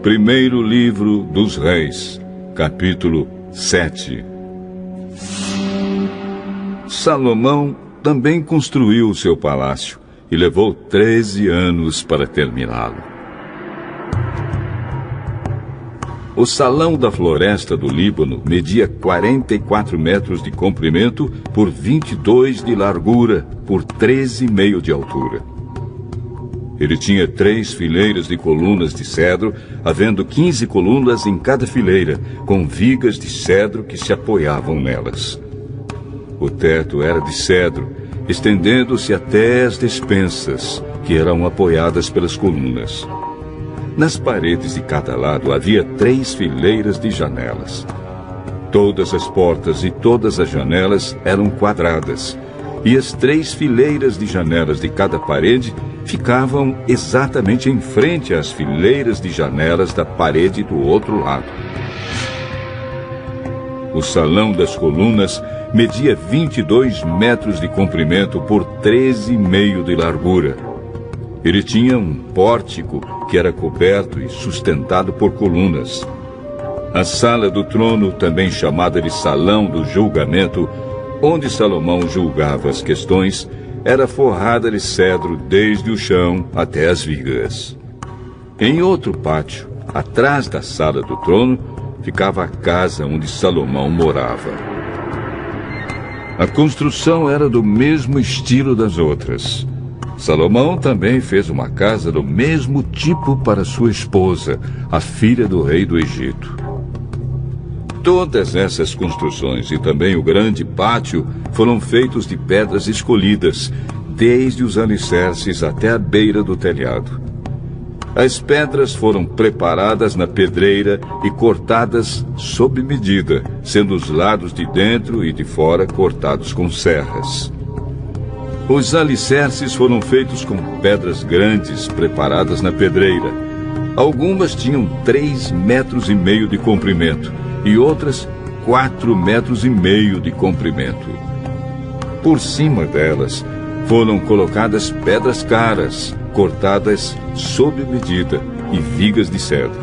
Primeiro livro dos Reis, capítulo 7. Salomão também construiu o seu palácio e levou 13 anos para terminá-lo. O salão da floresta do Líbano media 44 metros de comprimento por 22 de largura por 13,5 de altura. Ele tinha 3 fileiras de colunas de cedro, havendo 15 colunas em cada fileira, com vigas de cedro que se apoiavam nelas. O teto era de cedro, estendendo-se até as despensas, que eram apoiadas pelas colunas. Nas paredes de cada lado havia 3 fileiras de janelas. Todas as portas e todas as janelas eram quadradas, e as 3 fileiras de janelas de cada parede ficavam exatamente em frente às fileiras de janelas da parede do outro lado. O salão das colunas media 22 metros de comprimento por 13,5 de largura. Ele tinha um pórtico que era coberto e sustentado por colunas. A sala do trono, também chamada de Salão do Julgamento, onde Salomão julgava as questões, era forrada de cedro desde o chão até as vigas. Em outro pátio, atrás da sala do trono, ficava a casa onde Salomão morava. A construção era do mesmo estilo das outras. Salomão também fez uma casa do mesmo tipo para sua esposa, a filha do rei do Egito. Todas essas construções e também o grande pátio foram feitos de pedras escolhidas, desde os alicerces até a beira do telhado. As pedras foram preparadas na pedreira e cortadas sob medida, sendo os lados de dentro e de fora cortados com serras. Os alicerces foram feitos com pedras grandes preparadas na pedreira. Algumas tinham 3,5 metros de comprimento e outras 4,5 metros de comprimento. Por cima delas foram colocadas pedras caras, cortadas sob medida, e vigas de cedro.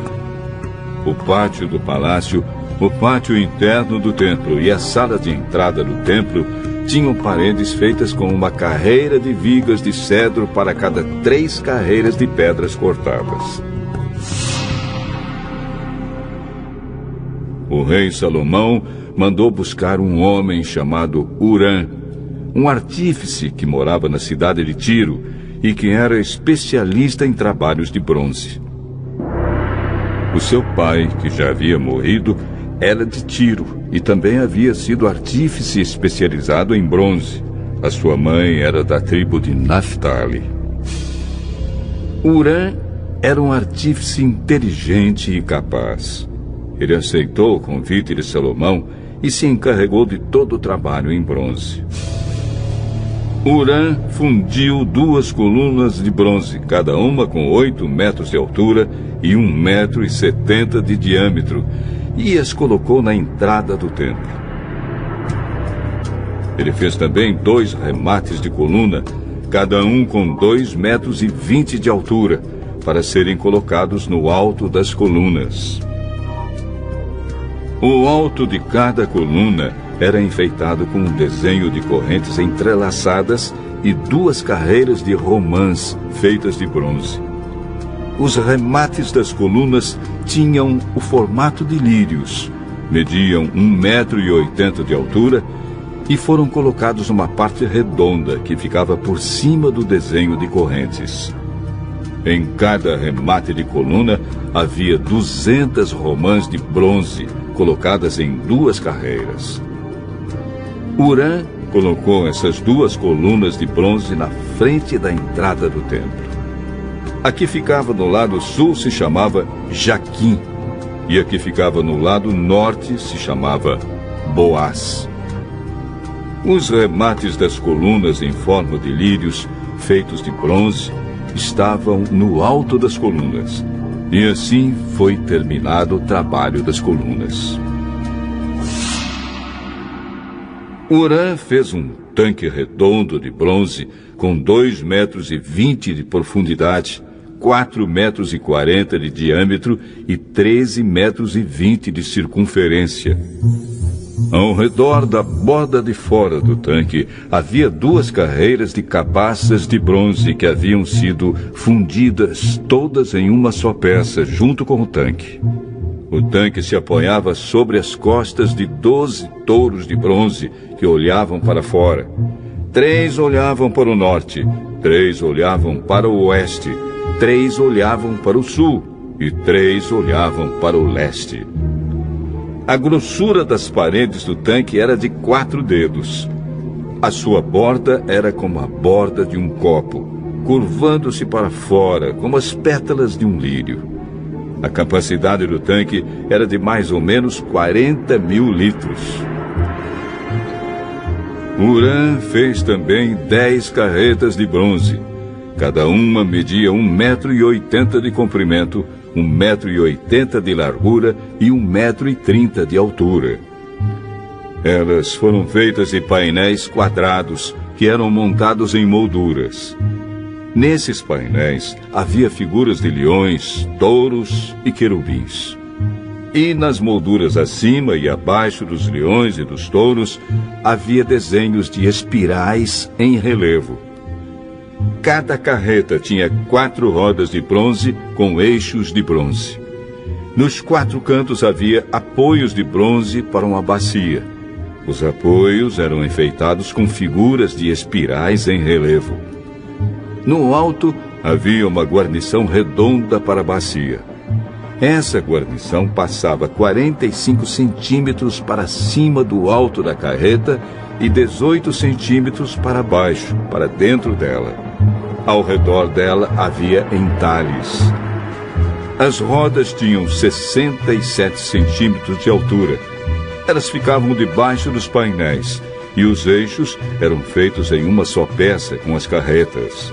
O pátio do palácio, o pátio interno do templo e a sala de entrada do templo tinham paredes feitas com uma carreira de vigas de cedro para cada 3 carreiras de pedras cortadas. O rei Salomão mandou buscar um homem chamado Hurã, um artífice que morava na cidade de Tiro e que era especialista em trabalhos de bronze. O seu pai, que já havia morrido, era de Tiro e também havia sido artífice especializado em bronze. A sua mãe era da tribo de Naftali. Hurã era um artífice inteligente e capaz. Ele aceitou o convite de Salomão e se encarregou de todo o trabalho em bronze. Hurã fundiu 2 colunas de bronze, cada uma com 8 metros de altura e 1,70 metro de diâmetro, e as colocou na entrada do templo. Ele fez também 2 remates de coluna, cada um com 2,20 metros de altura, para serem colocados no alto das colunas. O alto de cada coluna era enfeitado com um desenho de correntes entrelaçadas e 2 carreiras de romãs feitas de bronze. Os remates das colunas tinham o formato de lírios, mediam 1,80 metro de altura e foram colocados numa parte redonda que ficava por cima do desenho de correntes. Em cada remate de coluna havia 200 romãs de bronze, colocadas em 2 carreiras. Hurã colocou essas 2 colunas de bronze na frente da entrada do templo. A que ficava no lado sul se chamava Jaquim, e a que ficava no lado norte se chamava Boaz. Os remates das colunas em forma de lírios, feitos de bronze, estavam no alto das colunas. E assim foi terminado o trabalho das colunas. Hurã fez um tanque redondo de bronze com 2,20 metros de profundidade, 4,40 metros de diâmetro e 13,20 metros de circunferência. Ao redor da borda de fora do tanque havia 2 carreiras de cabaças de bronze que haviam sido fundidas todas em uma só peça junto com o tanque. O tanque se apoiava sobre as costas de 12 touros de bronze que olhavam para fora. 3 olhavam para o norte, 3 olhavam para o oeste, 3 olhavam para o sul e 3 olhavam para o leste. A grossura das paredes do tanque era de 4 dedos. A sua borda era como a borda de um copo, curvando-se para fora como as pétalas de um lírio. A capacidade do tanque era de mais ou menos 40.000 litros. Huram fez também 10 carretas de bronze. Cada uma media 1,80 m de comprimento, 1,80 m de largura e 1,30 m de altura. Elas foram feitas de painéis quadrados que eram montados em molduras. Nesses painéis havia figuras de leões, touros e querubins. E nas molduras acima e abaixo dos leões e dos touros havia desenhos de espirais em relevo. Cada carreta tinha 4 rodas de bronze com eixos de bronze. Nos 4 cantos havia apoios de bronze para uma bacia. Os apoios eram enfeitados com figuras de espirais em relevo. No alto havia uma guarnição redonda para a bacia. Essa guarnição passava 45 centímetros para cima do alto da carreta e 18 centímetros para baixo, para dentro dela. Ao redor dela havia entalhes. As rodas tinham 67 centímetros de altura. Elas ficavam debaixo dos painéis e os eixos eram feitos em uma só peça com as carretas.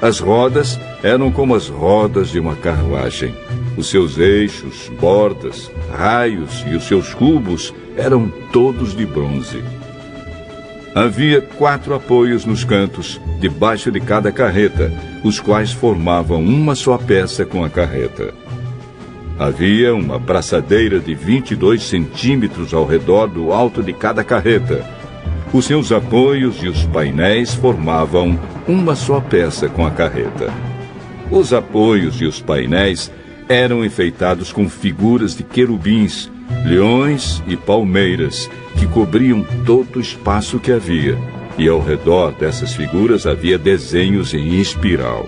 As rodas eram como as rodas de uma carruagem. Os seus eixos, bordas, raios e os seus cubos eram todos de bronze. Havia 4 apoios nos cantos, debaixo de cada carreta, os quais formavam uma só peça com a carreta. Havia uma braçadeira de 22 centímetros ao redor do alto de cada carreta. Os seus apoios e os painéis formavam uma só peça com a carreta. Os apoios e os painéis eram enfeitados com figuras de querubins, leões e palmeiras, que cobriam todo o espaço que havia, e ao redor dessas figuras havia desenhos em espiral.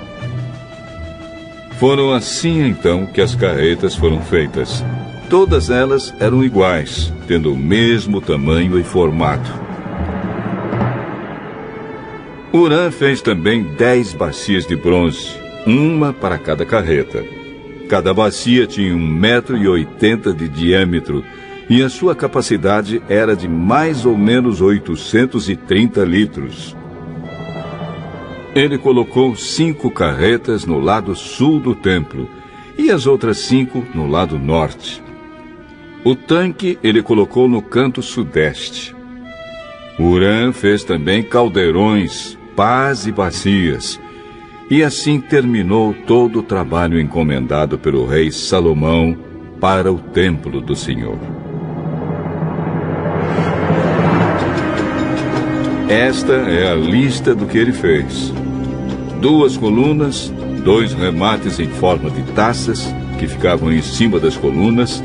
Foram assim então que as carretas foram feitas. Todas elas eram iguais, tendo o mesmo tamanho e formato. Huram fez também 10 bacias de bronze, uma para cada carreta. Cada bacia tinha 1,80 m de diâmetro e a sua capacidade era de mais ou menos 830 litros. Ele colocou 5 carretas no lado sul do templo e as outras 5 no lado norte. O tanque ele colocou no canto sudeste. Huram fez também caldeirões, pás e bacias, e assim terminou todo o trabalho encomendado pelo rei Salomão para o templo do Senhor. Esta é a lista do que ele fez: 2 colunas, 2 remates em forma de taças que ficavam em cima das colunas,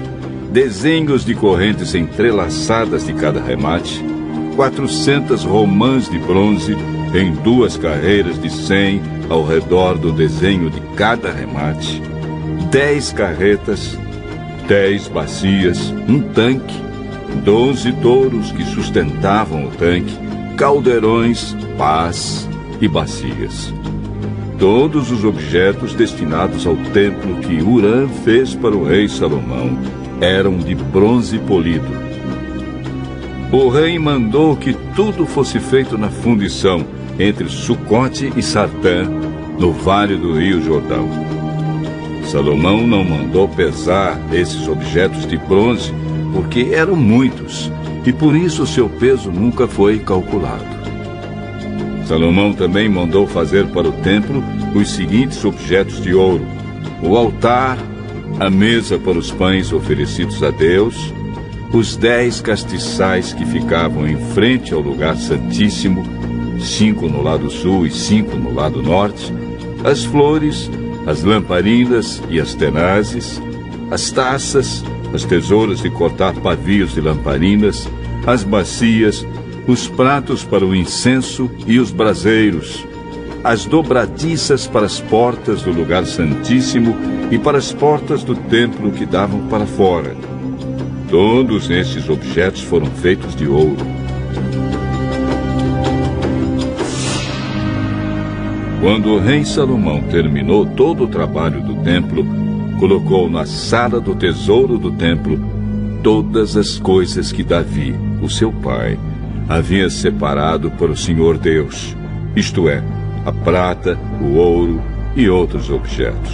desenhos de correntes entrelaçadas de cada remate, 400 romãs de bronze em 2 carreiras de 100 ao redor do desenho de cada remate, 10 carretas, 10 bacias, um tanque, 12 touros que sustentavam o tanque, caldeirões, pás e bacias. Todos os objetos destinados ao templo que Huram fez para o rei Salomão eram de bronze polido. O rei mandou que tudo fosse feito na fundição entre Sucote e Sartã, no vale do rio Jordão. Salomão não mandou pesar esses objetos de bronze, porque eram muitos, e por isso seu peso nunca foi calculado. Salomão também mandou fazer para o templo os seguintes objetos de ouro: o altar, a mesa para os pães oferecidos a Deus, os 10 castiçais que ficavam em frente ao lugar santíssimo, 5 no lado sul e 5 no lado norte, as flores, as lamparinas e as tenazes, as taças, as tesouras de cortar pavios de lamparinas, as bacias, os pratos para o incenso e os braseiros, as dobradiças para as portas do lugar santíssimo e para as portas do templo que davam para fora. Todos esses objetos foram feitos de ouro. Quando o rei Salomão terminou todo o trabalho do templo, colocou na sala do tesouro do templo todas as coisas que Davi, o seu pai, havia separado para o Senhor Deus, isto é, a prata, o ouro e outros objetos.